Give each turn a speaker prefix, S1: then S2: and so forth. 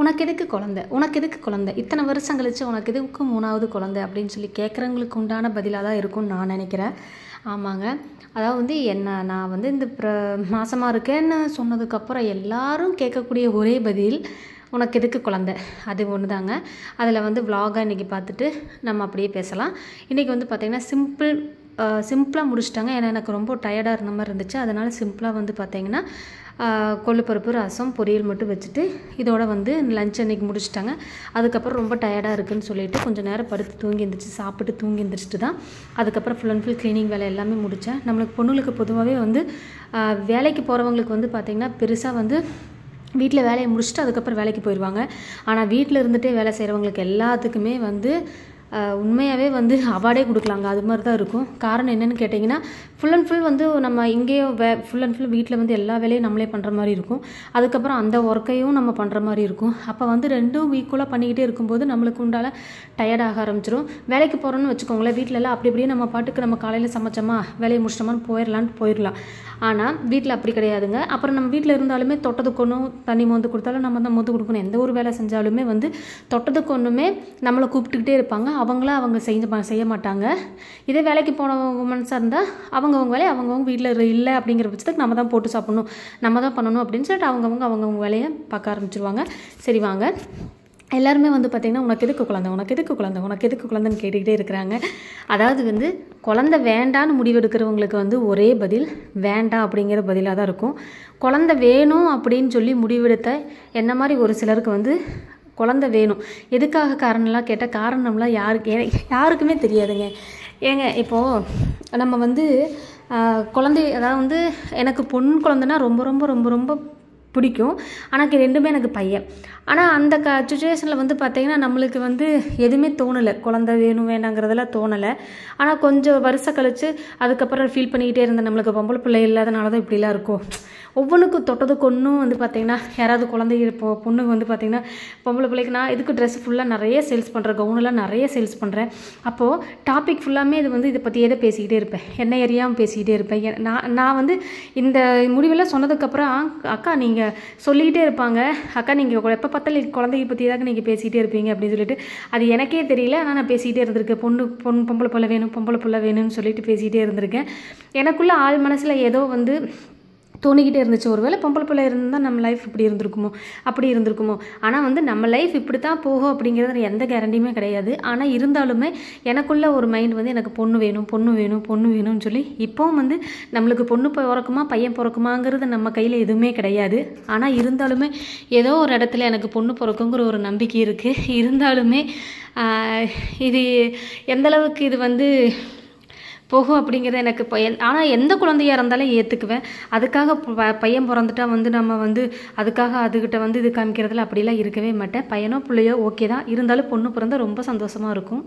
S1: உனக்கு எதுக்கு குழந்தை, உனக்கு எதுக்கு குழந்தை, இத்தனை வருஷம் கழிச்சு உனக்கு எதுக்கு 3வது குழந்தை அப்படின்னு சொல்லி கேட்குறவங்களுக்கு உண்டான பதிலாக தான் இருக்கும்னு நான் நினைக்கிறேன். ஆமாங்க, அதாவது வந்து நான் வந்து இந்த மாசமாக இருக்கேன்னு சொன்னதுக்கப்புறம் எல்லாரும் கேட்கக்கூடிய ஒரே பதில் உனக்கு எதுக்கு குழந்தை, அது ஒன்று தாங்க. அதில் வந்து விலாகாக இன்றைக்கி பார்த்துட்டு நம்ம அப்படியே பேசலாம். இன்றைக்கி வந்து பார்த்திங்கன்னா சிம்பிளாக முடிச்சிட்டாங்க. ஏன்னா எனக்கு ரொம்ப டயர்டாக இருந்த மாதிரி இருந்துச்சு. அதனால் சிம்பிளாக வந்து பார்த்திங்கன்னா கொள்ளுப்பருப்பு, ரசம், பொரியல் மட்டும் வச்சுட்டு இதோட வந்து லஞ்ச் அன்றைக்கி முடிச்சிட்டாங்க. அதுக்கப்புறம் ரொம்ப டயர்டாக இருக்குதுன்னு சொல்லிவிட்டு கொஞ்சம் நேரம் படுத்து தூங்கி எழுந்திரிச்சு சாப்பிட்டு தூங்கி எழுந்திரிச்சிட்டு தான் அதுக்கப்புறம் ஃபுல் அண்ட் ஃபுல் க்ளீனிங் வேலை எல்லாமே முடித்தேன். நம்மளுக்கு பொண்ணுங்களுக்கு பொதுவாகவே வந்து வேலைக்கு போகிறவங்களுக்கு வந்து பார்த்திங்கன்னா பெருசாக வந்து வீட்டில் வேலையை முடிச்சுட்டு அதுக்கப்புறம் வேலைக்கு போயிடுவாங்க. ஆனால் வீட்டில் இருந்துகிட்டே வேலை செய்கிறவங்களுக்கு எல்லாத்துக்குமே வந்து உண்மையாகவே வந்து அவார்டே கொடுக்கலாங்க. அது மாதிரி தான் இருக்கும். காரணம் என்னென்னு கேட்டிங்கன்னா ஃபுல் அண்ட் ஃபுல் வந்து நம்ம இங்கேயும் ஃபுல் அண்ட் ஃபுல் வீட்டில் வந்து எல்லா வேலையும் நம்மளே பண்ணுற மாதிரி இருக்கும். அதுக்கப்புறம் அந்த ஒர்க்கையும் நம்ம பண்ணுற மாதிரி இருக்கும். அப்போ வந்து ரெண்டும் ஈக்குவலாக பண்ணிக்கிட்டே இருக்கும்போது நம்மளுக்கு உண்டால டயர்டாக ஆரம்பிச்சிடும். வேலைக்கு போகிறோன்னு வச்சுக்கோங்களேன், வீட்டிலலாம் அப்படி அப்படியே நம்ம பாட்டுக்கு நம்ம காலையில் சமைச்சோமா வேலையை முடிச்சிட்டோமான்னு போயிடலாம். ஆனால் வீட்டில் அப்படி கிடையாதுங்க. அப்புறம் நம்ம வீட்டில் இருந்தாலுமே தொட்டதுக்கு ஒன்றும் தண்ணி மோந்து கொடுத்தாலும் நம்ம தான் மோந்து கொடுக்கணும். எந்த ஒரு வேலை செஞ்சாலுமே வந்து தொட்டதுக்கு ஒன்றுமே நம்மளை கூப்பிட்டுக்கிட்டே இருப்பாங்க. அவங்க செய்ய மாட்டாங்க. இதே வேலைக்கு போன உமன்ஸாக இருந்தால் அவங்கவுங்க வேலையை அவங்கவுங்க வீட்டில் இல்லை அப்படிங்கிற பட்சத்துக்கு நம்ம தான் போட்டு சாப்பிட்ணும், நம்ம தான் பண்ணணும் அப்படின்னு சொல்லிட்டு அவங்கவுங்க வேலையை பார்க்க ஆரம்பிச்சிருவாங்க. சரி வாங்க, எல்லாருமே வந்து பார்த்திங்கன்னா உனக்கு எதுக்கு குழந்தைன்னு கேட்டுக்கிட்டே இருக்கிறாங்க. அதாவது வந்து குழந்தை வேண்டான்னு முடிவெடுக்கிறவங்களுக்கு வந்து ஒரே பதில் வேண்டாம் அப்படிங்கிற பதிலாக தான் இருக்கும். குழந்தை வேணும் அப்படின்னு சொல்லி முடிவெடுத்த என்ன மாதிரி ஒரு சிலருக்கு வந்து குழந்தை வேணும். எதுக்காக காரணம்லாம் கேட்டால் காரணம்லாம் யாருக்குமே தெரியாதுங்க. ஏங்க இப்போது நம்ம வந்து குழந்தை, அதாவது வந்து எனக்கு பொண்ணு குழந்தைன்னா ரொம்ப ரொம்ப ரொம்ப ரொம்ப பிடிக்கும். ஆனால் ரெண்டுமே எனக்கு பையன். ஆனால் அந்த சுச்சுவேஷனில் வந்து பார்த்திங்கன்னா நம்மளுக்கு வந்து எதுவுமே தோணலை, குழந்தை வேணும் வேண்டாங்கிறதெல்லாம் தோணலை. ஆனால் கொஞ்சம் வருஷம் கழித்து அதுக்கப்புறம் ஃபீல் பண்ணிக்கிட்டே இருந்தேன், நம்மளுக்கு பொம்பளை பிள்ளை இல்லாதனால தான் இப்படிலாம் இருக்கும். ஒவ்வொன்றுக்கும் தொட்டதுக்கு ஒன்றும் வந்து பார்த்திங்கன்னா யாராவது குழந்தை பொண்ணுக்கு வந்து பார்த்திங்கன்னா பொம்பளை பிள்ளைக்கு நான் இதுக்கு ட்ரெஸ் ஃபுல்லாக நிறைய சேல்ஸ் பண்ணுறேன், கவுனெல்லாம் நிறைய சேல்ஸ் பண்ணுறேன். அப்போது டாபிக் ஃபுல்லாமே இது வந்து இதை பற்றியே தான் பேசிக்கிட்டே இருப்பேன், என்ன ஏரியாவும் பேசிக்கிட்டே இருப்பேன். நான் வந்து இந்த முடிவெல்லாம் சொன்னதுக்கப்புறம் அக்கா நீங்கள் சொல்லிக்கிட்டே இருப்பாங்க, அக்கா நீங்கள் எப்போ பார்த்தாலும் குழந்தைய பற்றி தான் நீங்கள் பேசிக்கிட்டே இருப்பீங்க அப்படின்னு சொல்லிட்டு அது எனக்கே தெரியல. ஆனால் நான் பேசிக்கிட்டே இருந்திருக்கேன். பொம்பளை பிள்ளை வேணும்னு சொல்லிட்டு பேசிக்கிட்டே இருந்திருக்கேன். எனக்குள்ளே ஆள் மனசில் ஏதோ வந்து தோணிக்கிட்டே இருந்துச்சு, ஒருவேளை பொம்பளை பிள்ளை இருந்தால் நம்ம லைஃப் அப்படி இருந்திருக்குமோ. ஆனால் வந்து நம்ம லைஃப் இப்படி தான் போகும் அப்படிங்கிறது எந்த கேரண்டியுமே கிடையாது. ஆனால் இருந்தாலுமே எனக்குள்ள ஒரு மைண்ட் வந்து எனக்கு பொண்ணு வேணும்னு சொல்லி இப்போவும் வந்து நம்மளுக்கு பொண்ணு பிறக்குமா பையன் பிறக்குமாங்கிறது நம்ம கையில் எதுவுமே கிடையாது. ஆனால் இருந்தாலுமே ஏதோ ஒரு இடத்துல எனக்கு பொண்ணு பிறக்குங்கிற ஒரு நம்பிக்கை இருக்குது. இருந்தாலுமே இது எந்தளவுக்கு இது வந்து போகும் அப்படிங்கிறது எனக்கு ஆனால் எந்த குழந்தையாக இருந்தாலும் ஏற்றுக்குவேன். அதுக்காக பையன் பிறந்துட்டா வந்து நம்ம வந்து அதுக்காக அதுக்கிட்ட வந்து இது காமிக்கிறதுல அப்படிலாம் இருக்கவே மாட்டேன். பையனோ பிள்ளையோ ஓகே தான், இருந்தாலும் பொண்ணு பிறந்தால் ரொம்ப சந்தோஷமாக இருக்கும்.